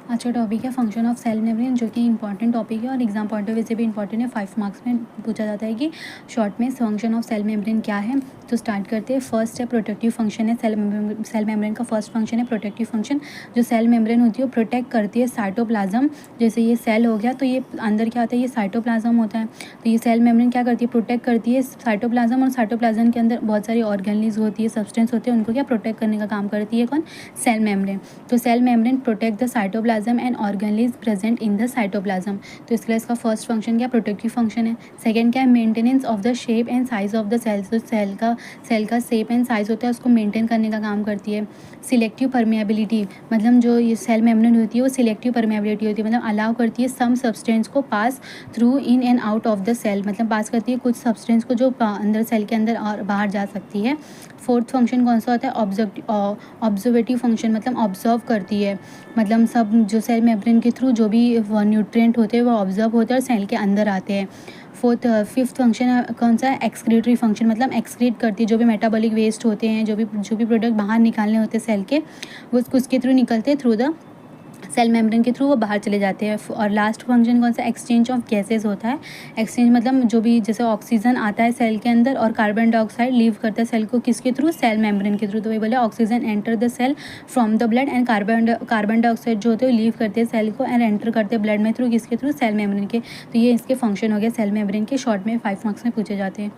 अच्छा टॉपिक है function of cell membrane, जो कि इंपॉर्टेंट टॉपिक है और एग्जाम पॉइंट ऑफ व्यू से भी इंपॉर्टेंट है। 5 मार्क्स में पूछा जाता है कि शॉर्ट में फंक्शन ऑफ सेल मेम्ब्रेन क्या है। तो स्टार्ट करते हैं। फर्स्ट है प्रोटेक्टिव फंक्शन है। सेल मेम्ब्रेन का फर्स्ट फंक्शन है प्रोटेक्टिव फंक्शन। जो सेल मेम्ब्रेन होती है वो प्रोटेक्ट करती है साइटोप्लाज्म। जैसे ये सेल हो गया तो ये अंदर क्या होता है, ये साइटोप्लाज्म होता है। तो ये सेल मेम्ब्रेन क्या करती है, प्रोटेक्ट करती है साइटोप्लाज्म, और साइटोप्लाज्म के अंदर बहुत सारी ऑर्गेनेल्स होती है, सब्सटेंस होते हैं, उनको क्या प्रोटेक्ट करने का काम करती है कौन, सेल मेम्ब्रेन। तो cell membrane protect the cytoplasm and organelle is present in the cytoplasm. तो इसके लिए इसका फर्स्ट फंक्शन क्या, प्रोटेक्टिव फंक्शन है। सेकंड क्या है, maintenance of the shape and size of the cells. तो सेल का शेप एंड साइज होता है उसको मेंटेन करने का काम करती है। सिलेक्टिव परमेबिलिटी, मतलब जो ये सेल मेम्ब्रेन होती है वो सिलेक्टिव परमेबिलिटी होती है, मतलब अलाउ करती है सम सब्सटेंस को pass through in and out of the cell, मतलब पास करती है कुछ सब्सटेंस को जो अंदर सेल के अंदर और बाहर जा सकती है। फोर्थ फंक्शन कौन सा होता है, ऑब्जर्वेटिव फंक्शन, मतलब ऑब्जर्व करती है, मतलब सब जो सेल मेम्ब्रेन के थ्रू जो भी न्यूट्रिएंट होते हैं वो ऑब्जर्व होते हैं और सेल के अंदर आते हैं। फिफ्थ फंक्शन कौन सा है, एक्सक्रीटरी फंक्शन, मतलब एक्सक्रीट करती है जो भी मेटाबॉलिक वेस्ट होते हैं, जो भी प्रोडक्ट बाहर निकालने होते हैं सेल के, वो उसके थ्रू निकलते हैं, थ्रू द सेल मेम्ब्रेन के थ्रू वो बाहर चले जाते हैं। और लास्ट फंक्शन कौन सा, एक्सचेंज ऑफ गैसेज होता है। एक्सचेंज मतलब जो भी जैसे ऑक्सीजन आता है सेल के अंदर और कार्बन डाइऑक्साइड लीव करता है सेल को, किसके थ्रू, सेल मेम्ब्रेन के थ्रू। तो वही बोले oxygen enter the cell from the blood and carbon dioxide जो होते हैं लीव करते हैं सेल को एंड एंटर करते हैं ब्लड में थ्रू, किसके थ्रू, सेल मेम्ब्रेन के। तो ये इसके फंक्शन हो गया सेल मेम्ब्रेन के, शॉर्ट में 5 मार्क्स में पूछे जाते हैं।